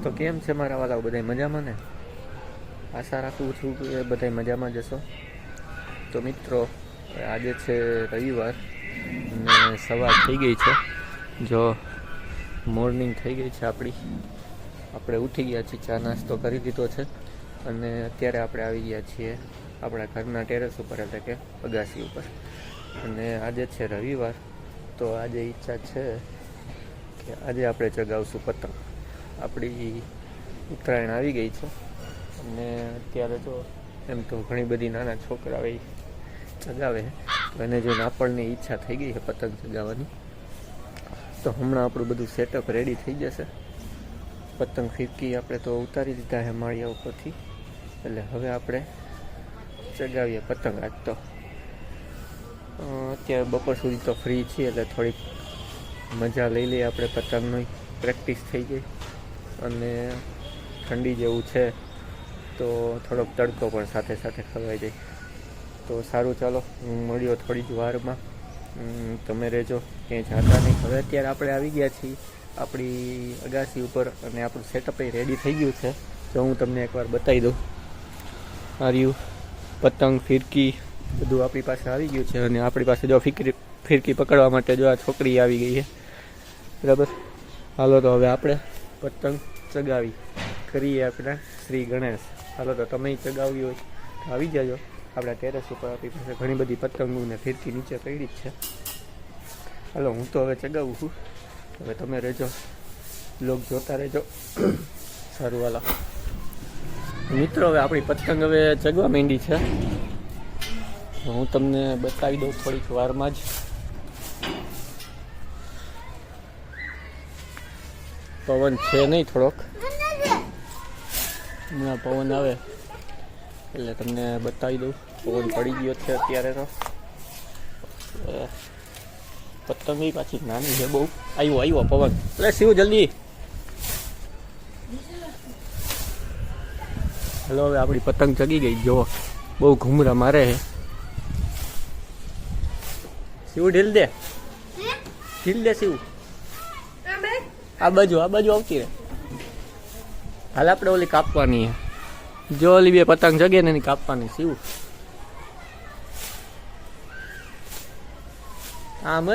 તો કેમ છે મારા વાલાઓ, બધા મજામાં ને? આશા રાખું છું કે બધા મજામાં જશો. તો મિત્રો, આજે છે રવિવાર અને સવાર થઈ ગઈ છે. જો મોર્નિંગ થઈ ગઈ છે આપણે ઉઠી ગયા છીએ, ચા નાસ્તો કરી દીધો છે અને અત્યારે આપણે આવી ગયા છીએ આપણા ઘરના ટેરેસ ઉપર, એટલે કે અગાસી ઉપર. અને આજે છે રવિવાર, તો આજે ઈચ્છા છે કે આજે આપણે ચગાવશું પતંગ. આપણી ઉત્તરાયણ આવી ગઈ છે અને અત્યારે તો એમ તો ઘણી બધી નાના છોકરાઓ ચગાવે, અને જો આપણને ઈચ્છા થઈ ગઈ છે પતંગ ચગાવવાની, તો હમણાં આપણું બધું સેટઅપ રેડી થઈ જશે. પતંગ ફિરકી આપણે તો ઉતારી દીધા છે માળિયા ઉપરથી, એટલે હવે આપણે ચગાવીએ પતંગ. આજ તો અત્યારે બપોર સુધી તો ફ્રી છીએ, એટલે થોડીક મજા લઈ લઈએ આપણે. પતંગની પ્રેક્ટિસ થઈ ગઈ અને ઠંડી જેવું છે, તો થોડોક તડકો પણ સાથે સાથે ખવાઈ જાય. તો સારું, ચાલો મળ્યો થોડી જ વારમાં. તમે રહેજો, ક્યાંય જતા નહીં. હવે અત્યારે આપણે આવી ગયા છીએ આપણી અગાસી ઉપર અને આપણું સેટઅપ એ રેડી થઈ ગયું છે. જો હું તમને એકવાર બતાવી દઉં. આર્યું પતંગ ફિરકી બધું આપણી પાસે આવી ગયું છે, અને આપણી પાસે જો ફિરકી પકડવા માટે જો આ છોકરી આવી ગઈ છે, બરાબર. હાલો તો હવે આપણે પતંગ ચગાવી કરીએ આપણા શ્રી ગણેશ. હાલો તો તમે ચગાવી હોય તો આવી જાજો આપણા ટેરેસ ઉપર. આપણી પાસે ઘણી બધી પતંગો ને ફિરકી નીચે પડી જ છે. હાલો, હું તો હવે ચગાવું છું, હવે તમે રહેજો, લોક જોતા રહેજો. સારું, હાલો મિત્રો, હવે આપણી પતંગ હવે ચગવા માંડી છે. હું તમને બતાવી દઉં થોડીક વારમાં જ. પવન છે નહીં, થોડોક હમણાં પવન આવે એટલે તમને બતાવી દઉં. પવન પડી ગયો છે અત્યારે તો. પતંગ પાછી નાની છે બહુ. આવ્યો પવન. એટલે શિવ જલ્દી. હલો, હવે આપણી પતંગ ચગી ગઈ. જો બહુ ઘૂમરા મારે છે. શિવ ઢીલ દે શિવ. આ બાજુ આવતી રહે. હાલ આપણે ઓલી કાપવાની છે. જો ઓલી બે પતંગ જગે ને એની કાપવાની. શિવ આમ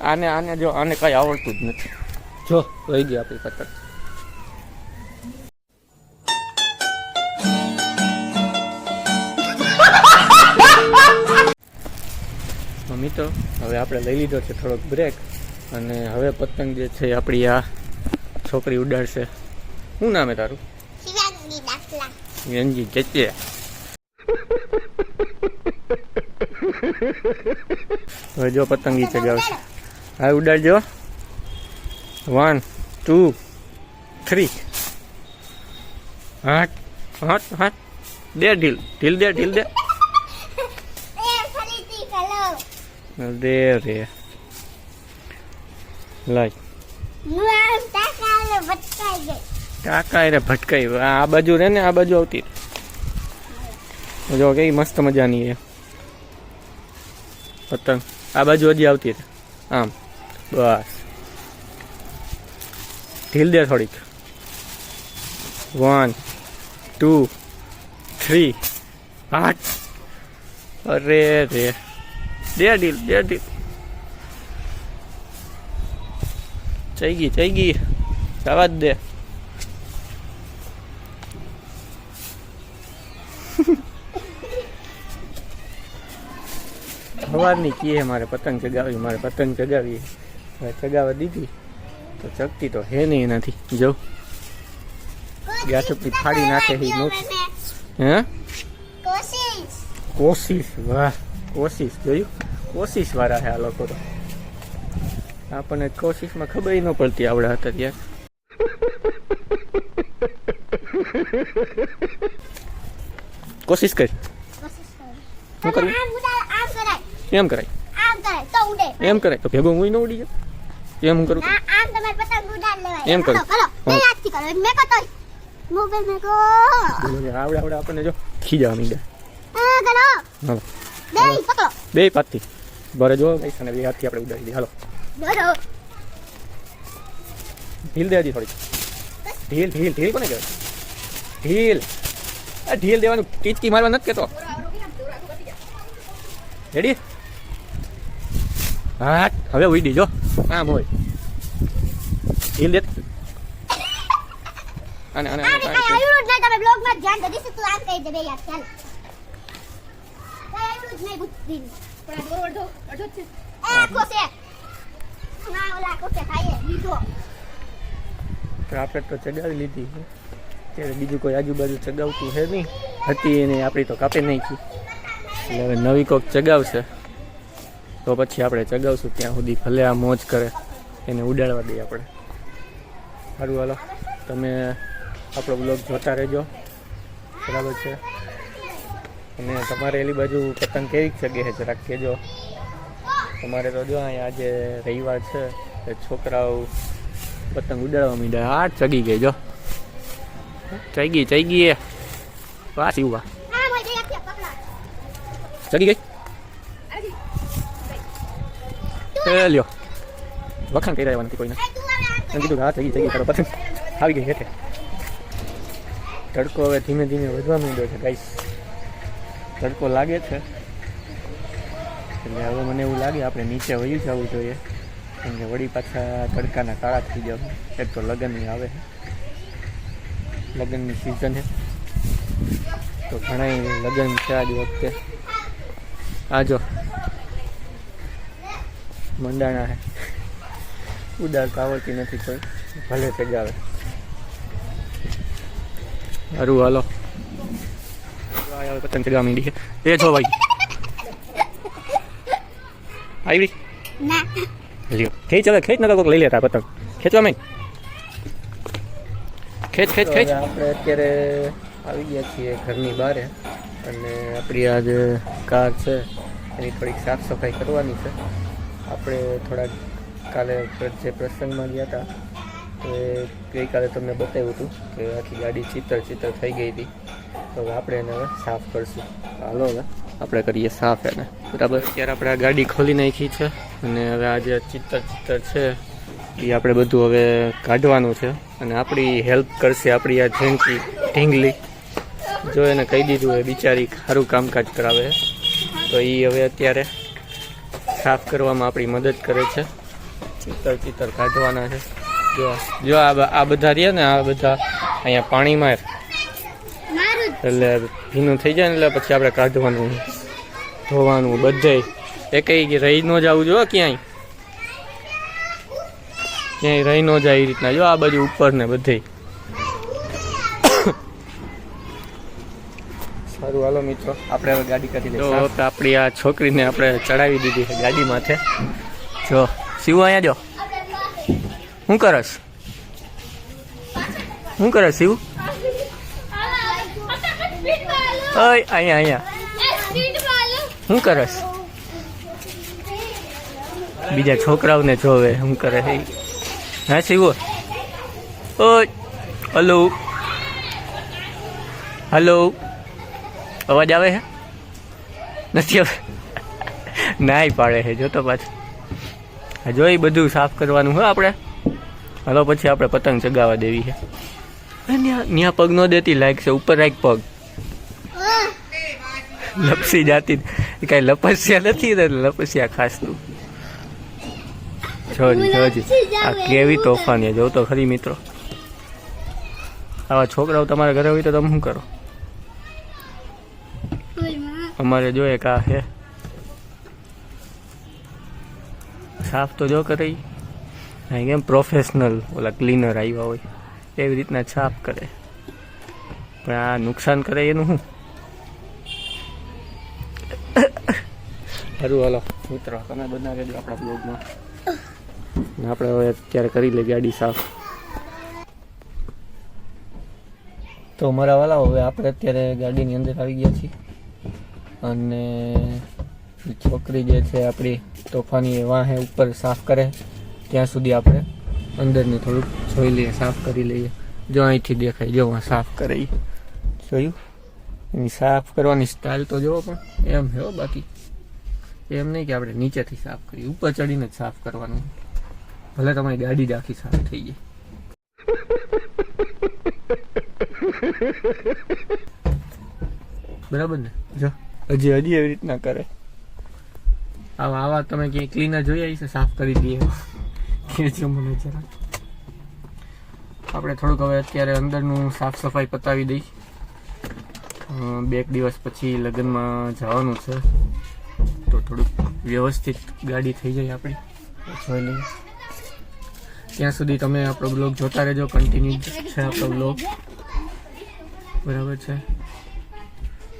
આને જો આને કઈ આવડતું જ નથી. જો રહી ગઈ આપણી પતંગ. મિત્રો, હવે આપણે લઈ લીધો છે થોડોક બ્રેક, અને હવે પતંગ જે છે આપણી આ છોકરી ઉડાડશે. શું નામ હે તારું? શિવાંગી ચચે. હવે જો પતંગી ચગાવશે. હા, ઉડાડજો. 1 2 3. હાથ દે. ઢીલ દે રે. લાય કાકા રે ભટકાઈ. આ બાજુ રે ને, આ બાજુ આવતી જો કઈ મસ્ત મજાની છે પતંગ. આ બાજુ હજી આવતી રે. આમ બસ. ઢીલ દે થોડીક. 1 2 3. હાથ. અરે રે. દે ઢીલ. ચઈ ગઈ. જવા જ દે. સવારની કી મારે પતંગ ચગાવી. હવે ચગાવવા દીધી તો ચગતી તો હે નહીં એનાથી. જો ગાછપી ફાડી નાખે. હે કોશિશ. વાહ, કોશિશ જોયું. કોશિશ વાળા છે આ લોકો તો. આપણને કોશિશમાં ખબર ન પડતી આવડે હતા ત્યારે. કોશિશ કર. શું કરવું? એમ કરાય તો ભેગો હું ન ઉડી જાય. એમ હું કરું? એમ કરું. આવડે આપણને જો ખીજા મીંડા. બે પાથી ભરે જો પૈસા ને બે હાથથી આપણે ઉડાડી દઈએ. હાલો ઢીલ દે હજી થોડી. ઢીલ ઢીલ ઢીલ કોને કહેવાય? ઢીલ. આ ઢીલ દેવાનું ટીચકી મારવા નથી કહેતો. રેડી? હા હવે ઉડી જો આમ હોય. ઢીલ દે. અને અને આયુર્વેદ ના તમે બ્લોગ માં ધ્યાન દે દીસ તું આમ કહી દે બે યાર ચાલ આયુર્વેદ નહીં બુદ્ધિ પણ આ દોર અડધો છે એ કોસે ના ઓલા કોસે ખાઈએ લીધો આપણે તો ચગાવી લીધી છે ત્યારે બીજું કોઈ આજુબાજુ ચગાવતું છે નહીં હતી એને આપણી તો કાપી નાખી એટલે હવે નવી કોક ચગાવશે તો પછી આપણે ચગાવશું ત્યાં સુધી ભલે આ મોજ કરે એને ઉડાડવા દઈએ આપણે. સારું હાલો તમે આપણો બ્લોગ જોતા રહેજો બરાબર છે અને તમારે એલી બાજુ પતંગ કેવી ચગે છે જરાક કહેજો. તમારે તો જો અહીંયા આજે રવિવાર છે એ છોકરાઓ પતંગ ઉડાડવા માંડ્યા. આ ચગી ગઈ જો ચઈ ગઈ વાહ શિવા આ મોય દે આખી પકડા ચગી ગઈ એ લ્યો વખાણ કરી રહ્યા નથી કોઈને એમ કીધું હા ચગી તારો પતંગ આવી ગઈ હેઠે. તડકો હવે ધીમે ધીમે વધવા માંડ્યો છે ગાઈસ. તડકો લાગે છે એટલે હવે મને એવું લાગે આપણે નીચે વયું જવું જોઈએ કેમ કે વળી પાછા તડકાના કાળા થઈ જાવ. એક તો લગ્નની આવે લગ્નની સિઝન છે તો ઘણા લગ્ન છે આજ વખતે. આજો મંડાણા છે ઉડાડતા આવડતી નથી કોઈ ભલે ચગાવે. સારું હાલો પતંગ ચગાવવા માંડી છે એ છો ભાઈ આવી ના લ્યો ખેંચ હવે ખેંચ નકર કોક લઈ લેતા પતંગ ખેંચવા માંડ ખેંચ આપણે અત્યારે આવી ગયા છીએ ઘરની બહાર અને આપણી આ જે કાર છે એની થોડીક સાફ સફાઈ કરવાની છે. આપણે થોડાક કાલે જે પ્રસંગમાં ગયા હતા તો એ ગઈકાલે તમને બતાવ્યું હતું કે આખી ગાડી ચિત્તર થઈ ગઈ હતી તો હવે આપણે એને હવે સાફ કરશું. હાલો હવે આપણે કરીએ સાફ એને બરાબર. અત્યારે આપણે આ ગાડી ખોલી નાખી છે અને હવે આ જે ચિત્તર છે એ આપણે બધું હવે કાઢવાનું છે અને આપણી હેલ્પ કરશે આપણી આ ઢીંગલી. જો એને કહી દીધું એ બિચારી સારું કામકાજ કરાવે તો એ હવે અત્યારે સાફ કરવામાં આપણી મદદ કરે છે. ચિત્તર કાઢવાના છે. જો આ બધા રહ્યા ને આ બધા અહીંયા પાણીમાં એટલે ભીનું થઈ જાય ને એટલે પછી આપણે કાઢવાનું ધોવાનું બધે એ કંઈ રહી ન જવું જો ક્યાંય રહી ન જાય એ રીતના જો આ બાજુ ઉપર ને બધે. સારું હાલો મિત્રો આપણે હવે ગાડી કાઢી લઈએ. તો આપણી આ છોકરીને આપણે ચડાવી દીધી છે ગાડી માથે. જો શિવ અહીંયા જો શું કરસ શિવ? ઓય અહીંયા શું કરસ? બીજા છોકરાઓને જોવે શું કરે છે. હા શિવ ઓય હલો અવાજ આવે છે નથી આવે નાય પાડે છે જોતો પાછું. જો એ બધું સાફ કરવાનું હોય આપણે. હાલો પછી આપણે પતંગ ચગાવવા દેવી છે. ત્યાં પગ ન દેતી લાયક છે ઉપર રાખ પગ લપસી જાતી કઈ લપસ્યા નથી ને લપસ્યા ખાસ તું જોજી આ કેવી તોફાની જો તો ખરી મિત્રો. આવા છોકરાઓ તમારા ઘરે હોય તો તમે શું કરો? અમારે જો એક આ છે સાફ તો જો કરે કેમ પ્રોફેશનલ ઓલા ક્લીનર આવ્યા હોય એવી રીતના સાફ કરે પણ આ નુકસાન કરે એનું શું? સારું હાલો મિત્રો તમે બધા રહેજો આપણા બ્લોગમાં. આપણે હવે અત્યારે કરી લઈએ ગાડી સાફ. તો મારા વાલા હવે આપણે અત્યારે ગાડીની અંદર આવી ગયા છીએ અને છોકરી જે છે આપણી તોફાની વાહે ઉપર સાફ કરે ત્યાં સુધી આપણે અંદરને થોડુંક જોઈ લઈએ સાફ કરી લઈએ. જો અહીંથી દેખાય જો સાફ કરે જોયું એની સાફ કરવાની સ્ટાઇલ તો જુઓ પણ એમ છે બાકી એમ નહીં કે આપણે નીચેથી સાફ કરીએ ઉપર ચડીને જ સાફ કરવાનું ભલે તમારી ગાડી જ આખી સાફ થઈ જાય. બરાબર ને? જો હજી એવી રીતના કરે. આવા તમે ક્યાંય ક્લીનર જોઈ આવી છે સાફ કરી દઈએ કહેજો મને જરા. આપણે થોડુંક હવે અત્યારે અંદરનું સાફ સફાઈ પતાવી દઈ. 2 દિવસ પછી લગ્નમાં જવાનું છે તો થોડુંક વ્યવસ્થિત ગાડી થઈ જાય આપણી. જોઈ લઈએ. ત્યાં સુધી તમે આપણો બ્લોગ જોતા રહેજો. કન્ટિન્યુ છે આપણો બ્લોગ. બરાબર છે.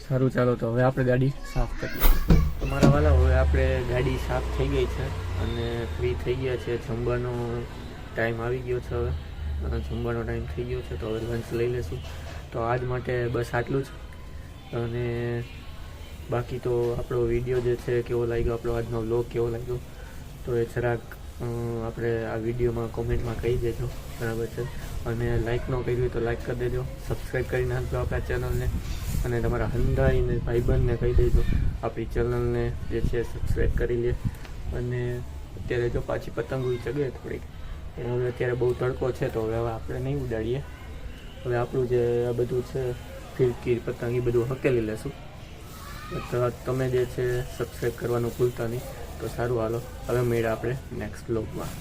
સારું, ચાલો તો હવે આપણે ગાડી સાફ કરીએ. તમારા વાલા, હવે આપણે ગાડી સાફ થઈ ગઈ છે અને ફ્રી થઈ ગયા છે. જમવાનો ટાઈમ આવી ગયો છે. હવે જમવાનો ટાઈમ થઈ ગયો છે તો હવે લંચ લઈ લેશું. તો આજ માટે બસ આટલું જ. અને બાકી તો આપણો વિડીયો જે છે કેવો લાગ્યો, આપણો આજનો વ્લોગ કેવો લાગ્યો તો એ જરાક આપણે આ વિડીયોમાં કોમેન્ટમાં કહી દેજો. બરાબર છે. અને લાઇક ન કરી હોય તો લાઇક કરી દેજો. સબસ્ક્રાઈબ કરી નાખજો આપણા ચેનલને. અને તમારા હંધાઈને ભાઈબંધને કહી દેજો આપણી ચેનલને જે છે સબસ્ક્રાઈબ કરી લે. અને અત્યારે જો પાછી પતંગો ચગે થોડીક, પણ હવે અત્યારે બહુ તડકો છે તો હવે આપણે નહીં ઉડાડીએ. હવે આપણું જે આ બધું છે ફિરકી પતંગ એ બધું હકેલી લેશું. તો તમે જે છે સબસ્ક્રાઈબ કરવાનું ભૂલતા નહીં. તો સારું, હાલો હવે મળ્યા આપણે નેક્સ્ટ વ્લોગમાં.